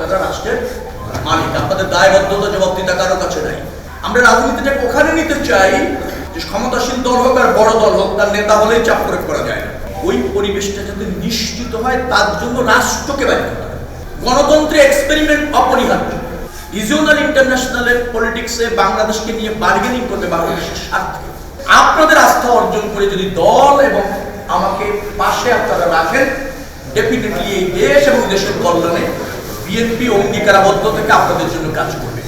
আপনারা রাষ্ট্রের মালিক, আপনাদের দায়বদ্ধতা জবাবদিহিতা কারো কাছে নাই। আমরা রাজনীতিটাকে ওখানে নিতে চাই যে ক্ষমতাসীন দল হোক আর বড় দল হোক, তার নেতা হলেই চাপ প্রয়োগ করা যায় না। ওই পরিবেশটা যাতে নিশ্চিত হয় তার জন্য রাষ্ট্রকে বাধ্য করা। গণতন্ত্রে এক্সপেরিমেন্ট অপরিহার্য। রিজিওনাল ইন্টারন্যাশনালের পলিটিক্সে বাংলাদেশকে নিয়ে বার্গেনিং করবে বাংলাদেশের স্বার্থে। আপনাদের আস্থা অর্জন করে যদি দল এবং আমাকে পাশে আপনারা রাখেন, ডেফিনেটলি এই দেশ এবং দেশের কল্যাণে বিএনপি অঙ্গীকারাবদ্ধ থেকে আপনাদের জন্য কাজ করবে।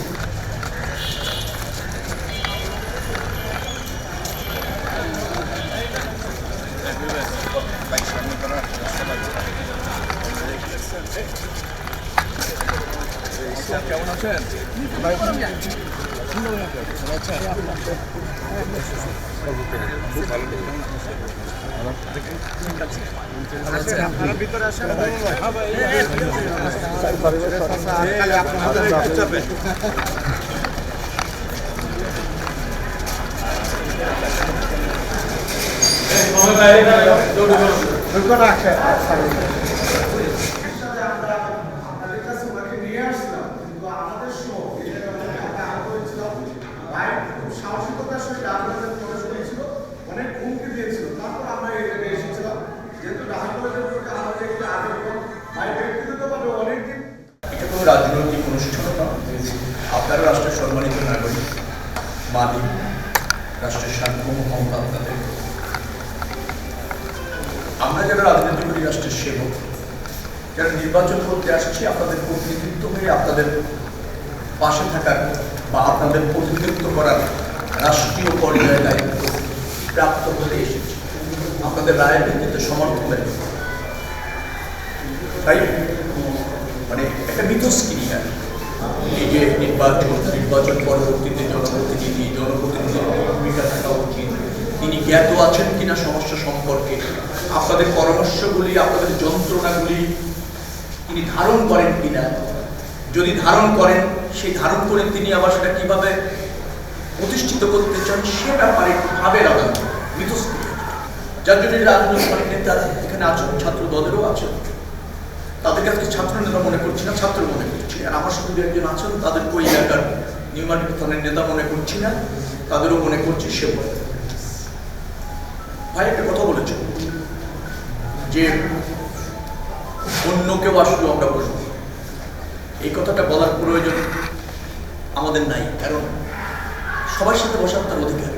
কেমন আছেন? ভিতরে আসেন। সাহসিকতার সহিত আপনাদের প্রবেশ করেছিল, অনেক হুমকি দিয়েছিল, তারপর আমরা এই জায়গায় এসেছিলাম। যেহেতু আমাদের একটু আগে ব্যক্তিগতভাবে অনেকদিন এটা কোনো রাজনৈতিক অনুষ্ঠান না। আপনারা রাষ্ট্রের সম্মানিত নাগরিক, মালিক, রাষ্ট্রের সার্বভৌম ক্ষমতা আপনাদের। আমরা যারা রাজনীতি করি রাষ্ট্রের সেবক, যারা নির্বাচন করতে আসছি, আপনাদের প্রতিনিধিত্ব হয়ে আপনাদের পাশে থাকার বা আপনাদের প্রতিনিধিত্ব করার রাষ্ট্রীয় পর্যায়ে দায়িত্ব প্রাপ্ত হতে এসেছি। আপনাদের রায়ের ভিত্তিতে সমর্থন দেয়, তাই মানে একটা মিথস্ক্রিয়া। এই যে নির্বাচন পরবর্তীতে জনপ্রতিনিধির ভূমিকা থাকা উচিত, তিনি জ্ঞাত আছেন কিনা সমস্যা সম্পর্কে, আপনাদের পরামর্শগুলি, আপনাদের যন্ত্রণাগুলি তিনি ধারণ করেন কিনা, যদি ধারণ করেন সেই ধারণ করে তিনি আবার সেটা কিভাবে প্রতিষ্ঠিত করতে চান সে ব্যাপারে একটু ভাবের আদান মিথস্ক্রিয়া। যার জন্য রাজনৈতিক নেতারা এখানে আছেন, ছাত্র দলেরও আছেন, তাদের কাছে ছাত্র নেতা মনে করছি না, ছাত্র মনে করছি। আর আমার সাথে একজন আছেন, তাদের ওই এলাকার নিউ মার্কেট থানার নেতা মনে করছি না, তাদেরও মনে করছি সে বলে। ভাই একটা কথা বলেছেন যে অন্য কেউ আসলেও আমরা বসবো, এই কথাটা বলার প্রয়োজন আমাদের নাই, কারণ সবার সাথে বসার তার অধিকার।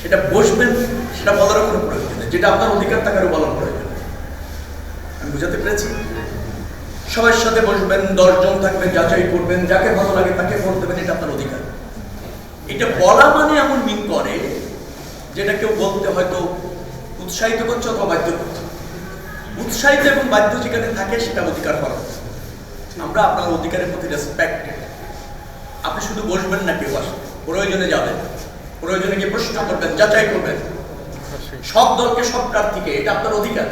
সেটা বসবেন সেটা বলারও কোনো প্রয়োজন নেই, যেটা আপনার অধিকার তাকেও বলার প্রয়োজন। আমি বুঝাতে পেরেছি? সবার সাথে বসবেন, 10 জন থাকবেন, যাচাই করবেন, যাকে ভালো লাগে তাকে ভোট দেবেন, এটা আপনার অধিকার। এটা বলা মানে এমন মিন করে যেটা কেউ বলতে হয়তো উৎসাহিত করছে অথবা বাধ্য করছে। উৎসাহিত এবং বাধ্য যেখানে থাকে সেটা অধিকার করা। আমরা আপনার অধিকারের প্রতি রেসপেক্টেড। আপনি শুধু বসবেন না, কেউ আসবে, প্রয়োজনে যাবেন, প্রয়োজনে গিয়ে প্রশ্ন করবেন, যাচাই করবেন সব দলকে, সব প্রার্থীকে, এটা আপনার অধিকার।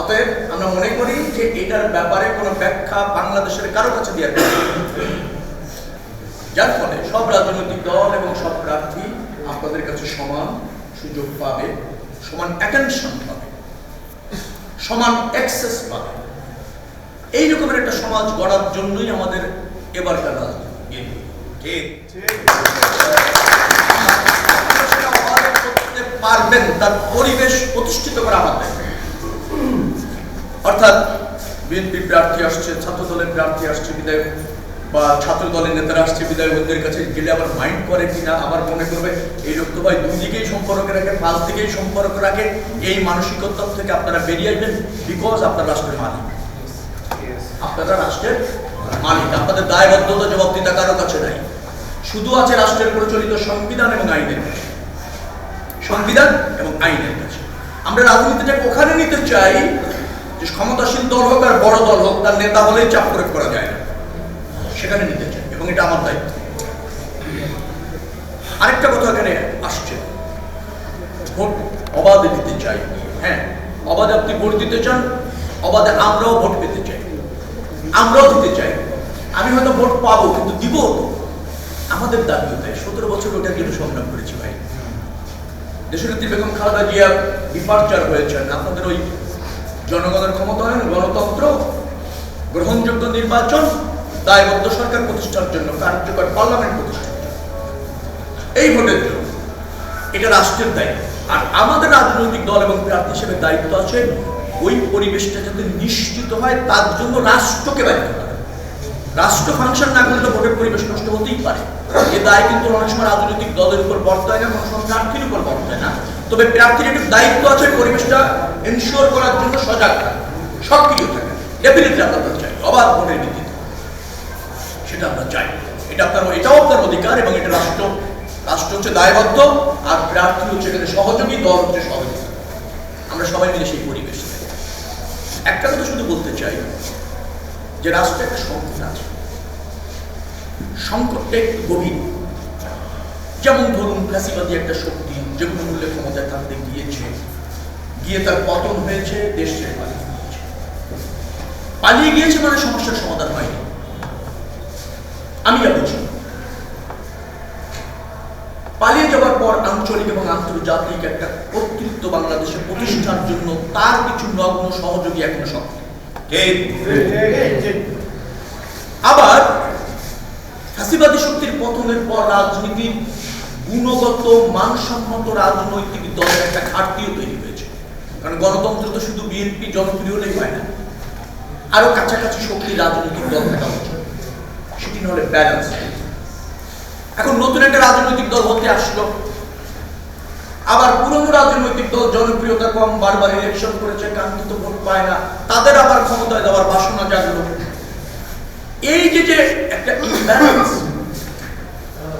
অতএব আমরা মনে করি যে এটার ব্যাপারে কোনো ব্যাখ্যা বাংলাদেশের কারো কাছে দেওয়ার দরকার নেই। যার ফলে সব রাজনৈতিক দল এবং সব প্রার্থী আপনাদের কাছে সমান সুযোগ পাবে, সমান অ্যাটেনশন পাবে, সমান অ্যাক্সেস পাবে। এই রকমের একটা সমাজ গড়ার জন্যই আমাদের এবারকার রাজনীতি। পারবেন তার পরিবেশ প্রতিষ্ঠিত করা আমাদের। অর্থাৎ বিএনপি প্রার্থী আসছে, ছাত্র দলের প্রার্থী আসছে বিধায়ক, বা ছাত্র দলের নেতারা আসছে বিধায়কদের কাছে গেলে আবার মাইন্ড করে কিনা, আবার মনে করবে এই লোক তো ভাই দুই দিকেই সম্পর্ক রাখে, 5 দিকেই সম্পর্ক রাখে। এই মানসিকতা থেকে আপনারা বেরিয়ে আসবেন, বিকজ আপনার রাষ্ট্রের মালিক। আপনারা রাষ্ট্রের মালিক, আপনাদের দায়বদ্ধতা জবাবদিহিতা কারো কাছে নাই। শুধু আছে রাষ্ট্রের প্রচলিত সংবিধান এবং আইনের কাছে, সংবিধান এবং আইনের কাছে। আমরা রাজনীতিটাকে ওখানে নিতে চাই যে ক্ষমতাসীন দল হোক আর বড় দল হোক, তার নেতা হলেই চাপ প্রয়োগ করা যায় না, সেখানে নিতে চাই, এবং এটা আমার দায়িত্ব। আরেকটা কথা এখানে আসছে, ভোট অবাধে দিতে চাই। হ্যাঁ, অবাধে আপনি ভোট দিতে চান, অবাধে আমরাও ভোট পেতে চাই, আমরাও দিতে চাই। আমি হয়তো ভোট পাবো, কিন্তু দিব আমাদের দাবি হতে। 17 বছর ওটার জন্য সংগ্রাম করেছি ভাই। দেশনেত্রী বেগম খালেদা জিয়া ডিপার্চার হয়েছেন, আপনাদের ওই জনগণের ক্ষমতায়ন, গণতন্ত্র গ্রহণযোগ্য নির্বাচন, দায়বদ্ধ সরকার প্রতিষ্ঠার জন্য, কার্যকর পার্লামেন্ট প্রতিষ্ঠার জন্য, এই ভোটের জন্য এটা রাষ্ট্রের দায়িত্ব। আর আমাদের রাজনৈতিক দল এবং প্রার্থী হিসেবে দায়িত্ব আছে ওই পরিবেশটা যাতে নিশ্চিত হয়, তার জন্য রাষ্ট্রকে বাধ্য করা। রাষ্ট্র ফাংশন না করলে ভোটের পরিবেশ নষ্ট হতেই পারে। এ দায় কিন্তু অনেক সময় রাজনৈতিক দলের উপর বর্তায় না, কোনো সময় প্রার্থীর উপর বর্তায় না। তবে প্রার্থীর একটু দায়িত্ব আছে পরিবেশটা এনশিওর করার জন্য সজাগ থাকা, সক্রিয় থাকা। ডেফিনেটলি আমরা চাই অবাধ ভোটের ভিত্তিতে, সেটা আমরা চাই। এটাও আপনার অধিকার এবং এটা রাষ্ট্র হচ্ছে দায়বদ্ধ, আর প্রার্থী হচ্ছে এখানে সহযোগী, দল হচ্ছে সহযোগী। আমরা সবাই মিলে সেই পরিবেশ। একটা কথা শুধু বলতে চাই যে রাষ্ট্রে একটা সংকট আছে, সংকটটা একটু গভীর। যেমন ধরুন ফ্যাসিবাদী একটা শক্তি যে কোনো মূল্যে ক্ষমতায় থাকতে গিয়ে তার পতন হয়েছে, দেশ ছেড়ে পালিয়ে গিয়েছে মানে সমস্যার সমাধান হয়নি। আমি যা বুঝি, পালিয়ে যাওয়ার পর আঞ্চলিক এবং আন্তর্জাতিক একটা কর্তৃত্ব বাংলাদেশে প্রতিষ্ঠার জন্য তার কিছু নগ্ন সহযোগী এখনো সক্রিয়। আবার ফ্যাসিবাদী শক্তির পতনের পর রাজনীতির গুণগত মানসম্মত রাজনৈতিক দলের একটা ঘাটতিও তৈরি হয়েছে। কারণ গণতন্ত্র তো শুধু বিএনপি জনপ্রিয় হলেই হয় না, আরো কাছাকাছি শক্তি রাজনৈতিক দল থাকা উচিত, সেটি না হলে ব্যালেন্স। এখন নতুন একটা রাজনৈতিক দল হতে আসলো, আবার পুরনো রাজনৈতিক দল জনপ্রিয়তা কম, বারবার ইলেকশন করেছে, কাঙ্ক্ষিত ভোট পায় না, তাদের আবার ক্ষমতায় যাওয়ার বাসনা জাগলো। এই যে একটা ইমব্যালেন্স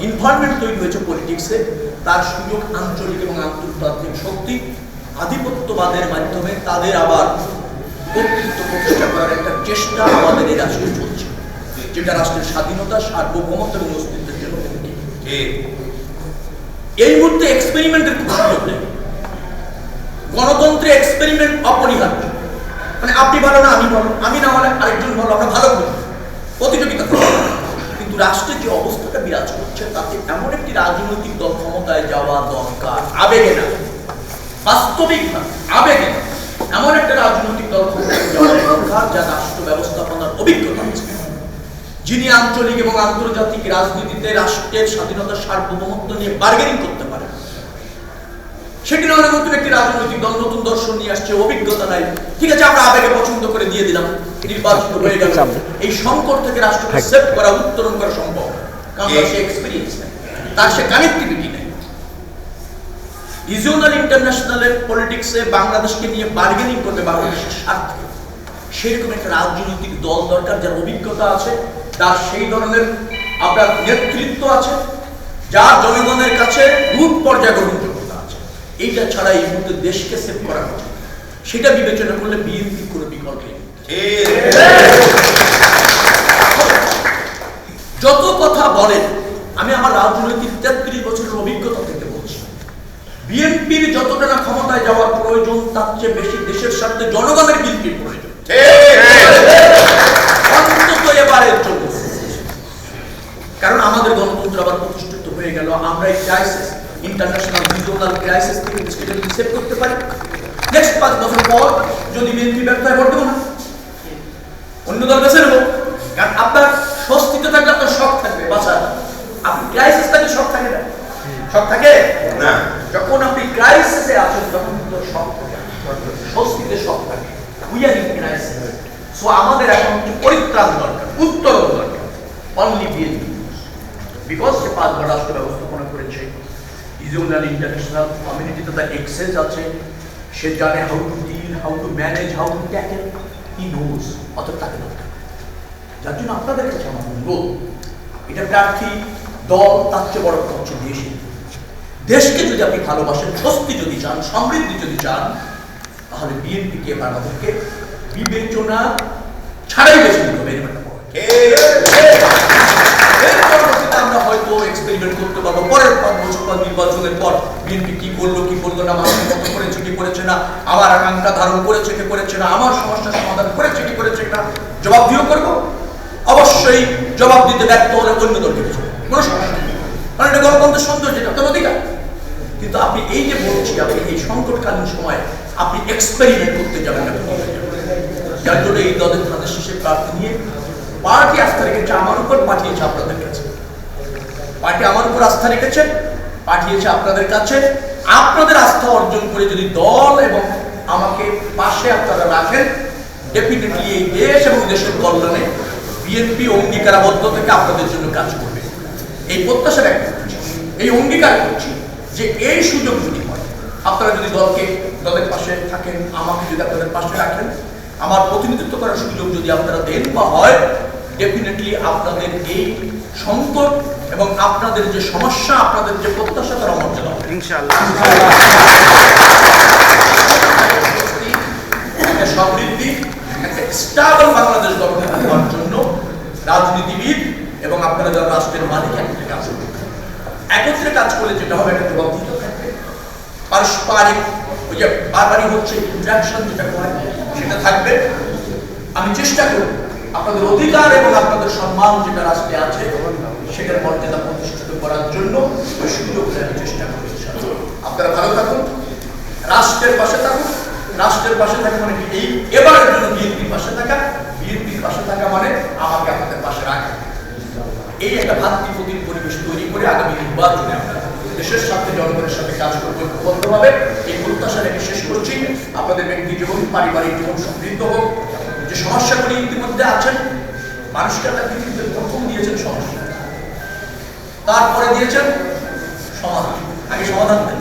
এনভায়রনমেন্ট তৈরি হয়েছে পলিটিক্সে, তার সুযোগ আঞ্চলিক এবং আন্তর্জাতিক শক্তি আধিপত্যবাদের মাধ্যমে তাদের আবার কর্তৃত্ব প্রতিষ্ঠা করার একটা চেষ্টা আমাদের এই রাষ্ট্রে চলছে, যেটা রাষ্ট্রের স্বাধীনতা, সার্বভৌমত্ব এবং অস্তিত্বের জন্য এই মুহূর্তে এক্সপেরিমেন্টের খুব সুযোগ নেই। গণতন্ত্রে এক্সপেরিমেন্ট অপরিহার্য। মানে আপনি ভালো না আমি ভালো, আমি না হলে আরেকজন ভালো, আমরা ভালো করি, প্রতিযোগিতা করি। কিন্তু রাষ্ট্রের যে অবস্থাটা বিরাজ করছে তাতে এমন একটি রাজনৈতিক দল ক্ষমতায় যাওয়া দরকার, আবেগে না, বাস্তবিকভাবে আবেগে না, এমন একটা রাজনৈতিক দল ক্ষমতায় যাওয়া দরকার যা রাষ্ট্র ব্যবস্থাপনার অভিজ্ঞতা আছে, যিনি আঞ্চলিক এবং আন্তর্জাতিক রাজনীতিতে রাষ্ট্রের স্বাধীনতা, সার্বভৌমত্ব নিয়ে বার্গেনিং করতে পারে। সেটি না হলে নতুন একটি রাজনৈতিক দল নতুন দর্শন নিয়ে আসছে, অভিজ্ঞতা নাই, ঠিক আছে আমরা আবেগে পছন্দ করে দিয়ে দিলাম, নির্বাচিত হয়ে গেল। এই সংকট থেকে রাষ্ট্রকে সেভ করা, উত্তরণ করা সম্ভব, কারণ সে এক্সপেরিয়েন্স নেই, তার সে কানেক্টিভিটি নেই। রিজিওনাল ইন্টারন্যাশনালের পলিটিক্সে বাংলাদেশকে নিয়ে বার্গেনিং করবে বাংলাদেশের স্বার্থে, সেরকম একটা রাজনৈতিক দল দরকার যার অভিজ্ঞতা আছে, যার সেই ধরনের আপনার নেতৃত্ব আছে, যার জনগণের কাছে রূপ পর্যায়ে গ্রহণযোগ্যতা আছে। এইটা ছাড়া এই মুহূর্তে দেশকে সেভ করা উচিত, সেটা বিবেচনা করলে বিএনপি কোনো বিকল্প নেই। যত কথা বলেন, আমি আমার রাজনৈতিক 33 বছরের অভিজ্ঞতা থেকে বলছি, বিএনপির যতটা না ক্ষমতায় যাওয়ার প্রয়োজন তার চেয়ে বেশি দেশের স্বার্থে জনগণের বিএনপির প্রয়োজন। অন্তত এবারের জন্য, কারণ আমাদের গণতন্ত্র আবার প্রতিষ্ঠিত হয়ে গেল, আমরা এই ক্রাইসিস, ইন্টারন্যাশনাল রিজিওনাল ক্রাইসিস থেকে নিজেকে যদি সেভ করতে পারি, নেক্সট 5 বছর পর যদি বিএনপি ব্যর্থ হয় ভোট দেবো না, অন্য দল বেছে নেবো। কারণ আপনার স্বস্তিতে থাকলে আপনার শখ থাকবে বাঁচার, আপনি ক্রাইসিস থাকলে শখ থাকে না, শখ থাকে না। যখন আপনি ক্রাইসিসে আছেন তখন কিন্তু শখ থাকে, স্বস্তিতে শখ থাকে। We are in crisis, so আমাদের এখন পরিত্রাণ দরকার, উত্তরণ দরকার। অনলি বিএনপি, বিকজ সে 5 বার রাষ্ট্র ব্যবস্থাপনা করেছে, রিজিওনাল ইন্টারন্যাশনাল কমিউনিটিতে তার এক্সেস আছে, সে জানে how to deal, how to manage, how to tackle, he knows, অতএব তাকে দরকার। যার জন্য আপনাদের কাছে আমার অনুরোধ, এটা প্রার্থী দল তার চেয়ে বড় কথা হচ্ছে দেশে। দেশকে যদি আপনি ভালোবাসেন, স্বস্তি যদি চান, সমৃদ্ধি যদি চান, তাহলে বিএনপিকে এবার আমাদেরকে বিবেচনা ছাড়াই বেশি দিতে হবে। আমরা হয়তো এক্সপেরিমেন্ট করতে পারবো পরের 5 বছর পর নির্বাচনের পর, বিএনপি কি করলো কি করলো না, মানুষ কত করেছে কি করেছে না, আমার আকাঙ্ক্ষা ধারণ করেছে কি করেছে না, আমার সমস্যার সমাধান করেছে কি করেছে না, জবাব দিয়েও করবো। অবশ্যই জবাব দিতে ব্যর্থ হলে অন্য দলকে কোনো সমস্যা নেই, কারণ এটা গণতন্ত্রের সৌন্দর্য, এটা তার অধিকার। কিন্তু আপনি এই যে বলছি, আপনি এই সংকটকালীন সময়ে আপনি এক্সপেরিমেন্ট করতে যাবেন না, যার জন্য এই দলের ধানের শীষে প্রার্থী নিয়ে পার্টি আস্থা রেখেছে আমার উপর, পাঠিয়েছে আপনাদের কাছে। পার্টি আমার উপর আস্থা রেখেছে, পাঠিয়েছে আপনাদের কাছে। আপনাদের আস্থা অর্জন করে যদি দল এবং আমাকে পাশে আপনারা রাখেন, ডেফিনেটলি এই দেশ এবং দেশের কল্যাণে বিএনপি অঙ্গীকারাবদ্ধ থেকে আপনাদের জন্য কাজ করবে। এই প্রত্যাশা ব্যক্ত করছি, এই অঙ্গীকার করছি যে এই সুযোগ যদি হয়, আপনারা যদি দলের পাশে থাকেন, আমাকে যদি আপনাদের পাশে রাখেন, আমার প্রতিনিধিত্ব করার সুযোগ যদি আপনারা দেন বা হয়, ডেফিনেটলি আপনাদের এই সংকট এবং আপনাদের যে সমস্যা, আপনাদের যে প্রত্যাশা, তারা মর্যাদা হবে ইনশাআল্লাহ। একটা সমৃদ্ধি, একটা স্টেবল বাংলাদেশ গঠন করার জন্য রাজনীতিবিদ এবং আপনারা যারা রাষ্ট্রের মালিক একত্রে কাজ করবে। একত্রে কাজ করলে যেটা হবে, একটা জবাবদিহিতা থাকবে, পারস্পরিক ওই যে বারবারই হচ্ছে ইন্টারাকশন যেটা হয় সেটা থাকবে। আমি চেষ্টা করব আপনাদের অধিকার এবং আপনাদের সম্মান যেটা রাষ্ট্রে আছে সেটার মর্যাদা প্রতিষ্ঠিত করার জন্য ওই সুযোগ আমি চেষ্টা করি। আপনারা ভালো থাকুন, রাষ্ট্রের পাশে থাকুন। রাষ্ট্রের পাশে থাকা মানে কি? এই এবারের জন্য বিএনপির পাশে থাকা, বিএনপির পাশে থাকা মানে আমাকে আপনাদের পাশে রাখা। এই একটা ভাতৃপ্রতিম পরিবেশ তৈরি করে আগামী নির্বাচনে আমরা দেশের সাথে, জনগণের সাথে কাজ করবো ঐক্যবদ্ধভাবে। এই প্রত্যাশা রেখে শেষ করছি। আপনাদের ব্যক্তি জীবন, পারিবারিক জীবন সমৃদ্ধ হোক। যে সমস্যাগুলি ইতিমধ্যে আছেন, মানুষকে আপনার পৃথিবীতে প্রথম দিয়েছেন সমস্যা, তারপরে দিয়েছেন সমাধান। আগে সমাধান দেন,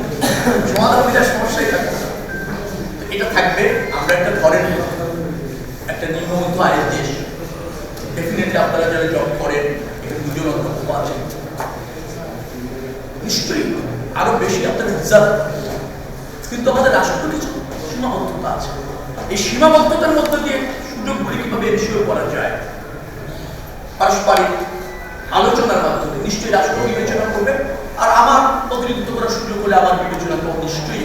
সমাধান দিলে সমস্যাই থাকবে। এটা থাকবে। আমরা একটা ধরেন একটা নিম্নমধ্য আয়ের দেশ, ডেফিনেটলি আপনারা যারা জব করেন, এখানে দুজন অধ্যক্ষ আছেন, নিশ্চয়ই আরো বেশি আপনারা রিজার্ভ, কিন্তু আমাদের রাষ্ট্র কিছু সীমাবদ্ধতা আছে। এই সীমাবদ্ধতার মধ্যে দিয়ে সুযোগগুলি কিভাবে এনশিওর করা যায়, পারস্পরিক আলোচনার মাধ্যমে নিশ্চয়ই রাষ্ট্র বিবেচনা করবে। আর আমার প্রতিনিধিত্ব করার সুযোগ হলে আমার বিবেচনা তো নিশ্চয়ই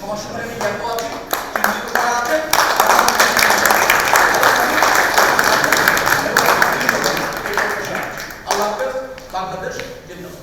সমস্যাটা নিয়ে জ্ঞাত আছে, চিন্তিত করা আছে। আল্লাহ হাফেজ। বাংলাদেশ জিন্দাবাদ।